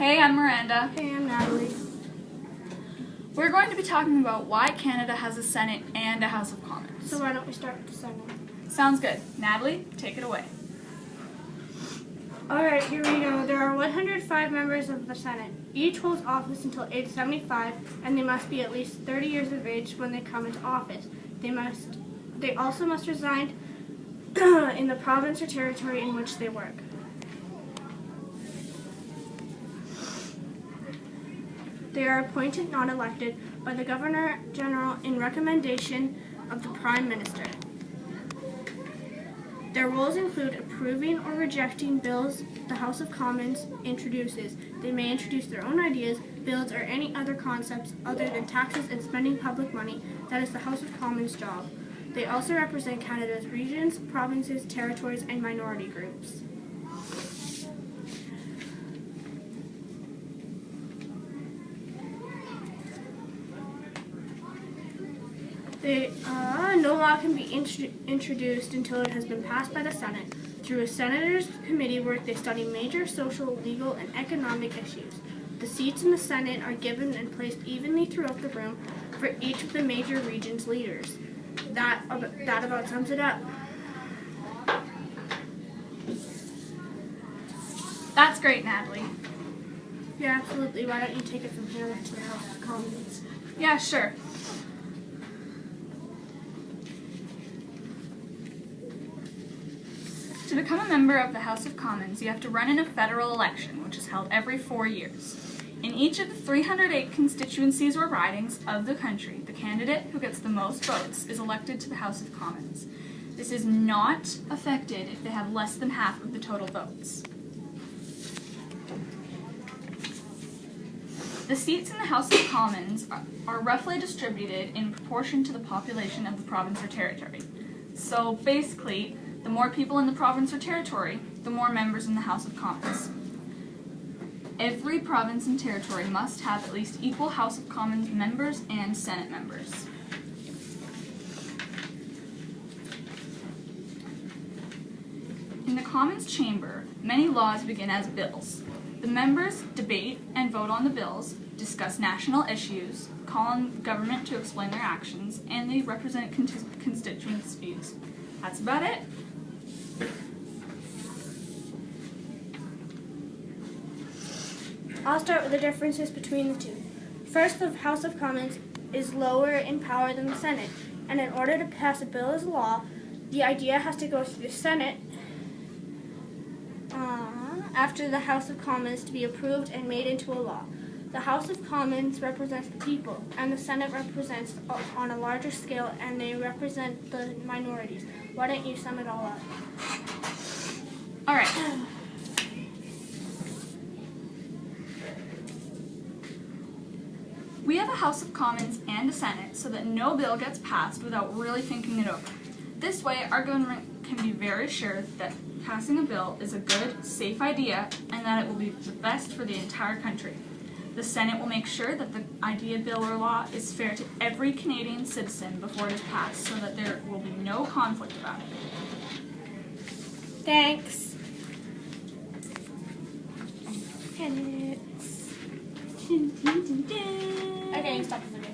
Hey, I'm Miranda. Hey, I'm Natalie. We're going to be talking about why Canada has a Senate and a House of Commons. So why don't we start with the Senate? Sounds good. Natalie, take it away. Alright, here we go. There are 105 members of the Senate. Each holds office until age 75, and they must be at least 30 years of age when they come into office. They also must reside in the province or territory in which they work. They are appointed, not elected, by the Governor General in recommendation of the Prime Minister. Their roles include approving or rejecting bills the House of Commons introduces. They may introduce their own ideas, bills, or any other concepts other than taxes and spending public money. That is the House of Commons' job. They also represent Canada's regions, provinces, territories, and minority groups. No law can be introduced until it has been passed by the Senate. Through a senator's committee work, they study major social, legal, and economic issues. The seats in the Senate are given and placed evenly throughout the room for each of the major regions' leaders. That about sums it up. That's great, Natalie. Yeah, absolutely. Why don't you take it from here to the House of Commons? Yeah, sure. To become a member of the House of Commons, you have to run in a federal election, which is held every 4 years. In each of the 308 constituencies or ridings of the country, the candidate who gets the most votes is elected to the House of Commons. This is not affected if they have less than half of the total votes. The seats in the House of Commons are roughly distributed in proportion to the population of the province or territory. So basically, the more people in the province or territory, the more members in the House of Commons. Every province and territory must have at least equal House of Commons members and Senate members. In the Commons chamber, many laws begin as bills. The members debate and vote on the bills, discuss national issues, call on the government to explain their actions, and they represent constituents' views. That's about it. I'll start with the differences between the two. First, the House of Commons is lower in power than the Senate, and in order to pass a bill as law, the idea has to go through the Senate after the House of Commons to be approved and made into a law. The House of Commons represents the people, and the Senate represents on a larger scale, and they represent the minorities. Why don't you sum it all up? All right. We have a House of Commons and a Senate so that no bill gets passed without really thinking it over. This way, our government can be very sure that passing a bill is a good, safe idea and that it will be the best for the entire country. The Senate will make sure that the idea, bill, or law is fair to every Canadian citizen before it is passed so that there will be no conflict about it. Thanks. Okay, stop the video.